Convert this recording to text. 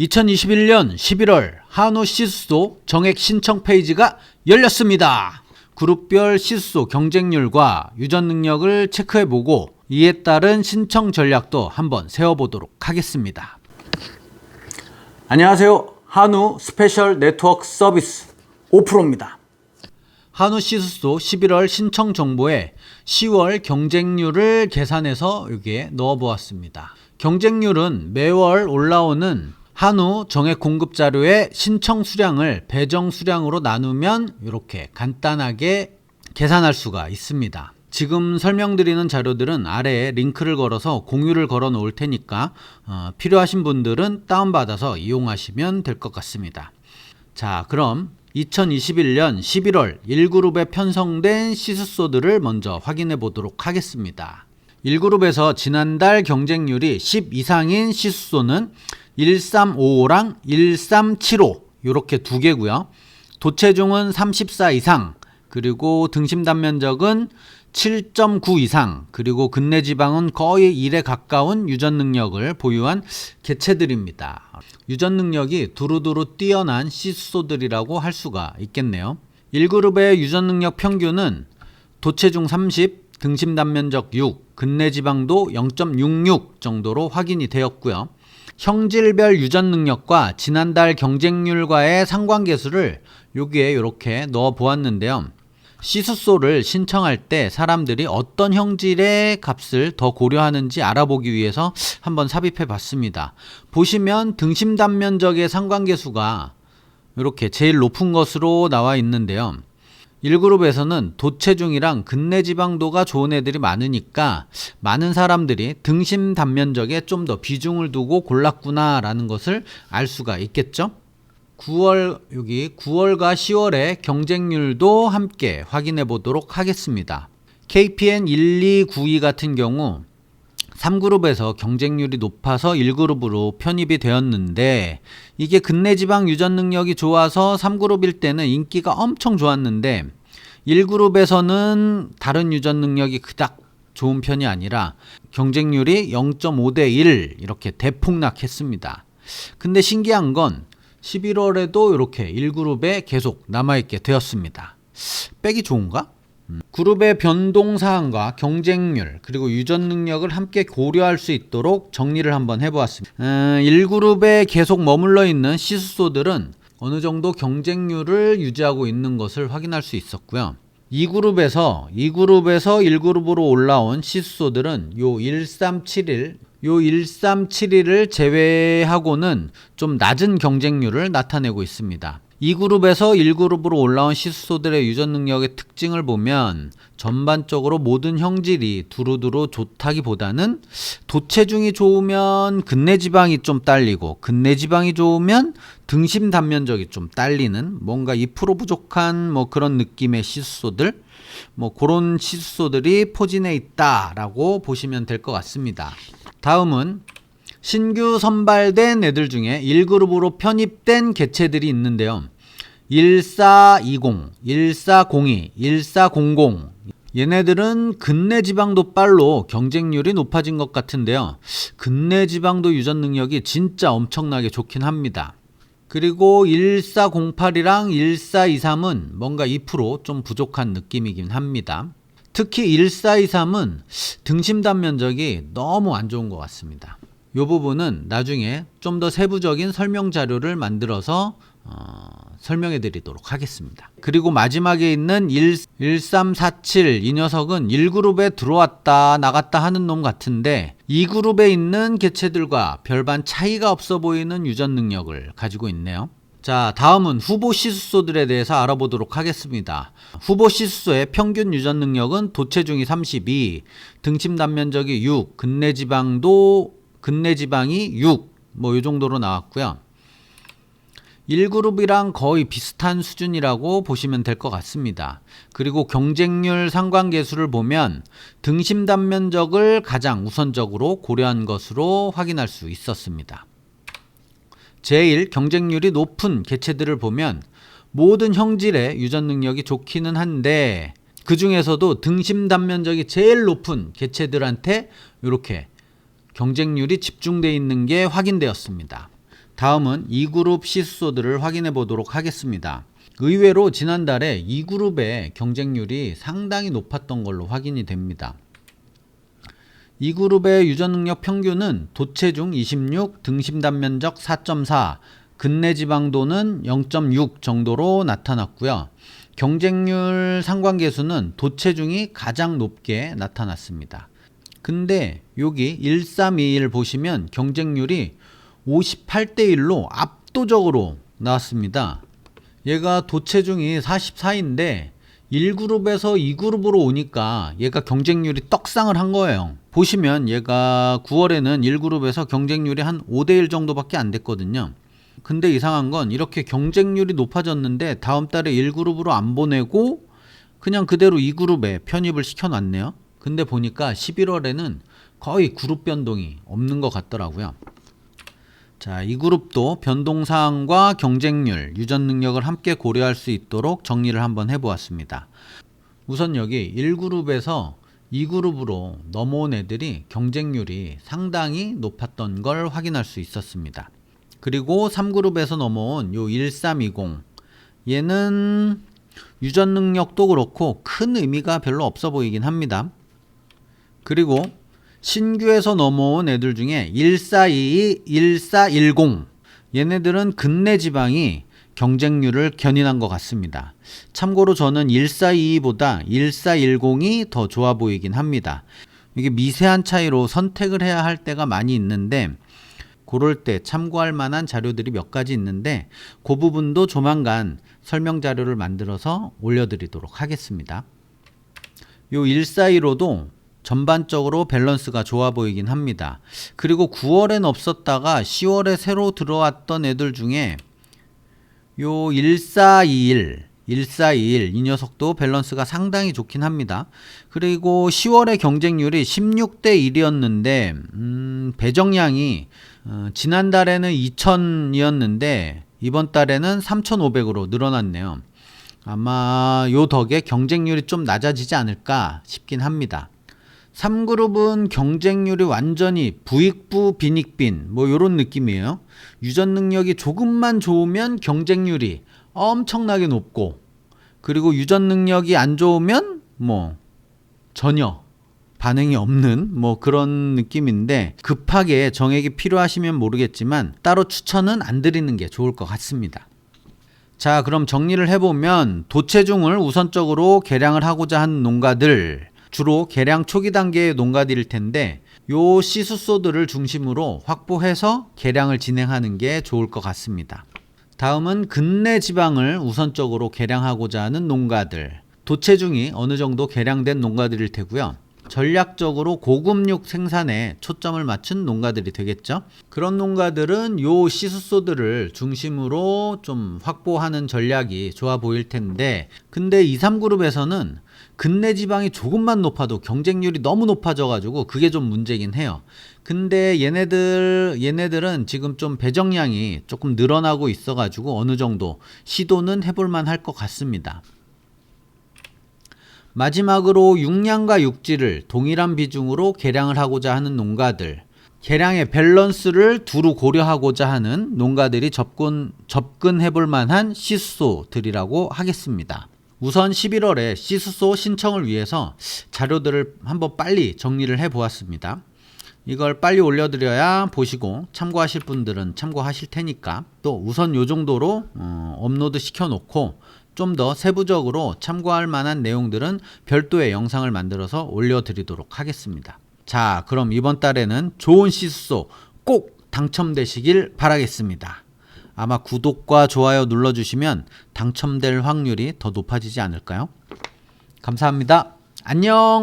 2021년 11월 한우 시수소 정액 신청 페이지가 열렸습니다. 그룹별 시수소 경쟁률과 유전 능력을 체크해보고 이에 따른 신청 전략도 한번 세워보도록 하겠습니다. 안녕하세요. 한우 스페셜 네트워크 서비스 5%입니다. 한우 시수소 11월 신청 정보에 10월 경쟁률을 계산해서 여기에 넣어보았습니다. 경쟁률은 매월 올라오는 한우 정액 공급 자료의 신청 수량을 배정 수량으로 나누면 이렇게 간단하게 계산할 수가 있습니다. 지금 설명드리는 자료들은 아래에 링크를 걸어서 공유를 걸어 놓을 테니까 필요하신 분들은 다운받아서 이용하시면 될 것 같습니다. 자, 그럼 2021년 11월 1그룹에 편성된 시수소들을 먼저 확인해 보도록 하겠습니다. 1그룹에서 지난달 경쟁률이 10 이상인 시수소는 1355랑 1375 이렇게 두 개고요. 도체중은 34 이상, 그리고 등심 단면적은 7.9 이상, 그리고 근내 지방은 거의 1에 가까운 유전 능력을 보유한 개체들입니다. 유전 능력이 두루두루 뛰어난 시수소들이라고 할 수가 있겠네요. 1그룹의 유전 능력 평균은 도체중 30, 등심 단면적 6, 근내 지방도 0.66 정도로 확인이 되었고요. 형질별 유전 능력과 지난달 경쟁률과의 상관계수를 여기에 이렇게 넣어 보았는데요. 시수소를 신청할 때 사람들이 어떤 형질의 값을 더 고려하는지 알아보기 위해서 한번 삽입해 봤습니다. 보시면 등심 단면적의 상관계수가 이렇게 제일 높은 것으로 나와 있는데요. 1그룹에서는 도체중이랑 근내 지방도가 좋은 애들이 많으니까 많은 사람들이 등심 단면적에 좀 더 비중을 두고 골랐구나 라는 것을 알 수가 있겠죠. 9월과 10월의 경쟁률도 함께 확인해 보도록 하겠습니다. KPN 1292 같은 경우 3그룹에서 경쟁률이 높아서 1그룹으로 편입이 되었는데, 이게 근내 지방 유전 능력이 좋아서 3그룹일 때는 인기가 엄청 좋았는데 1그룹에서는 다른 유전 능력이 그닥 좋은 편이 아니라 경쟁률이 0.5대 1 이렇게 대폭락했습니다. 근데 신기한 건 11월에도 이렇게 1그룹에 계속 남아있게 되었습니다. 빼기 좋은가? 그룹의 변동사항과 경쟁률 그리고 유전 능력을 함께 고려할 수 있도록 정리를 한번 해보았습니다. 1그룹에 계속 머물러 있는 시수소들은 어느 정도 경쟁률을 유지하고 있는 것을 확인할 수 있었고요. 2그룹에서 1그룹으로 올라온 시수소들은 요 1371을 제외하고는 좀 낮은 경쟁률을 나타내고 있습니다. 2그룹에서 1그룹으로 올라온 시수소들의 유전 능력의 특징을 보면 전반적으로 모든 형질이 두루두루 좋다기보다는 도체중이 좋으면 근내 지방이 좀 딸리고, 근내 지방이 좋으면 등심 단면적이 좀 딸리는 뭔가 2% 부족한 그런 느낌의 시수소들, 그런 시수소들이 포진해 있다라고 보시면 될 것 같습니다. 다음은 신규 선발된 애들 중에 1그룹으로 편입된 개체들이 있는데요. 1420, 1402, 1400 얘네들은 근내 지방도 빨로 경쟁률이 높아진 것 같은데요. 근내 지방도 유전 능력이 진짜 엄청나게 좋긴 합니다. 그리고 1408이랑 1423은 뭔가 2% 부족한 느낌이긴 합니다. 특히 1423은 등심 단면적이 너무 안 좋은 것 같습니다. 이 부분은 나중에 좀 더 세부적인 설명 자료를 만들어서 설명해 드리도록 하겠습니다. 그리고 마지막에 있는 1347 이 녀석은 1그룹에 들어왔다 나갔다 하는 놈 같은데 2그룹에 있는 개체들과 별반 차이가 없어 보이는 유전 능력을 가지고 있네요. 자, 다음은 후보 시수소들에 대해서 알아보도록 하겠습니다. 후보 시수소의 평균 유전 능력은 도체중이 32, 등심 단면적이 6, 근내 지방이 6, 이 정도로 나왔고요. 1그룹이랑 거의 비슷한 수준이라고 보시면 될 것 같습니다. 그리고 경쟁률 상관계수를 보면 등심 단면적을 가장 우선적으로 고려한 것으로 확인할 수 있었습니다. 제일 경쟁률이 높은 개체들을 보면 모든 형질의 유전 능력이 좋기는 한데 그 중에서도 등심 단면적이 제일 높은 개체들한테 이렇게 경쟁률이 집중되어 있는 게 확인되었습니다. 다음은 2그룹 시수소들을 확인해 보도록 하겠습니다. 의외로 지난달에 2그룹의 경쟁률이 상당히 높았던 걸로 확인이 됩니다. 2그룹의 유전능력 평균은 도체중 26, 등심단면적 4.4, 근내지방도는 0.6 정도로 나타났고요. 경쟁률 상관계수는 도체중이 가장 높게 나타났습니다. 근데 여기 1321 보시면 경쟁률이 58대 1로 압도적으로 나왔습니다. 얘가 도체중이 44인데 1그룹에서 2그룹으로 오니까 얘가 경쟁률이 떡상을 한 거예요. 보시면 얘가 9월에는 1그룹에서 경쟁률이 한 5대 1 정도밖에 안 됐거든요. 근데 이상한 건 이렇게 경쟁률이 높아졌는데 다음 달에 1그룹으로 안 보내고 그냥 그대로 2그룹에 편입을 시켜놨네요. 근데 보니까 11월에는 거의 그룹 변동이 없는 것 같더라고요. 자, 이 그룹도 변동사항과 경쟁률, 유전 능력을 함께 고려할 수 있도록 정리를 한번 해보았습니다. 우선 여기 1그룹에서 2그룹으로 넘어온 애들이 경쟁률이 상당히 높았던 걸 확인할 수 있었습니다. 그리고 3그룹에서 넘어온 요 1320, 얘는 유전 능력도 그렇고 큰 의미가 별로 없어 보이긴 합니다. 그리고 신규에서 넘어온 애들 중에 1422, 1410 얘네들은 근내 지방이 경쟁률을 견인한 것 같습니다. 참고로 저는 1422보다 1410이 더 좋아 보이긴 합니다. 이게 미세한 차이로 선택을 해야 할 때가 많이 있는데 그럴 때 참고할 만한 자료들이 몇 가지 있는데 그 부분도 조만간 설명 자료를 만들어서 올려드리도록 하겠습니다. 요 1415도 전반적으로 밸런스가 좋아 보이긴 합니다. 그리고 9월엔 없었다가 10월에 새로 들어왔던 애들 중에 요 1421 이 녀석도 밸런스가 상당히 좋긴 합니다. 그리고 10월의 경쟁률이 16대 1이었는데 배정량이 지난달에는 2000이었는데 이번 달에는 3500으로 늘어났네요. 아마 요 덕에 경쟁률이 좀 낮아지지 않을까 싶긴 합니다. 3그룹은 경쟁률이 완전히 부익부 빈익빈 뭐 요런 느낌이에요. 유전 능력이 조금만 좋으면 경쟁률이 엄청나게 높고 그리고 유전 능력이 안 좋으면 뭐 전혀 반응이 없는 뭐 그런 느낌인데 급하게 정액이 필요하시면 모르겠지만 따로 추천은 안 드리는 게 좋을 것 같습니다. 자, 그럼 정리를 해보면 도체중을 우선적으로 개량을 하고자 하는 농가들 주로 개량 초기 단계의 농가들일 텐데 요 시수소들을 중심으로 확보해서 개량을 진행하는 게 좋을 것 같습니다. 다음은 근내 지방을 우선적으로 개량하고자 하는 농가들 도체중이 어느 정도 개량된 농가들일 테고요. 전략적으로 고급육 생산에 초점을 맞춘 농가들이 되겠죠. 그런 농가들은 요 시수소들을 중심으로 좀 확보하는 전략이 좋아 보일 텐데 근데 2, 3그룹에서는 근내 지방이 조금만 높아도 경쟁률이 너무 높아져 가지고 그게 좀 문제긴 해요. 근데 얘네들은 지금 좀 배정량이 조금 늘어나고 있어 가지고 어느 정도 시도는 해볼 만할 것 같습니다. 마지막으로 육량과 육질을 동일한 비중으로 개량을 하고자 하는 농가들 개량의 밸런스를 두루 고려하고자 하는 농가들이 접근해 볼 만한 시수소들이라고 하겠습니다. 우선 11월에 시수소 신청을 위해서 자료들을 한번 빨리 정리를 해 보았습니다. 이걸 빨리 올려드려야 보시고 참고하실 분들은 참고하실 테니까 또 우선 요 정도로 업로드 시켜 놓고 좀 더 세부적으로 참고할 만한 내용들은 별도의 영상을 만들어서 올려드리도록 하겠습니다. 자, 그럼 이번 달에는 좋은 시수소 꼭 당첨되시길 바라겠습니다. 아마 구독과 좋아요 눌러주시면 당첨될 확률이 더 높아지지 않을까요? 감사합니다. 안녕!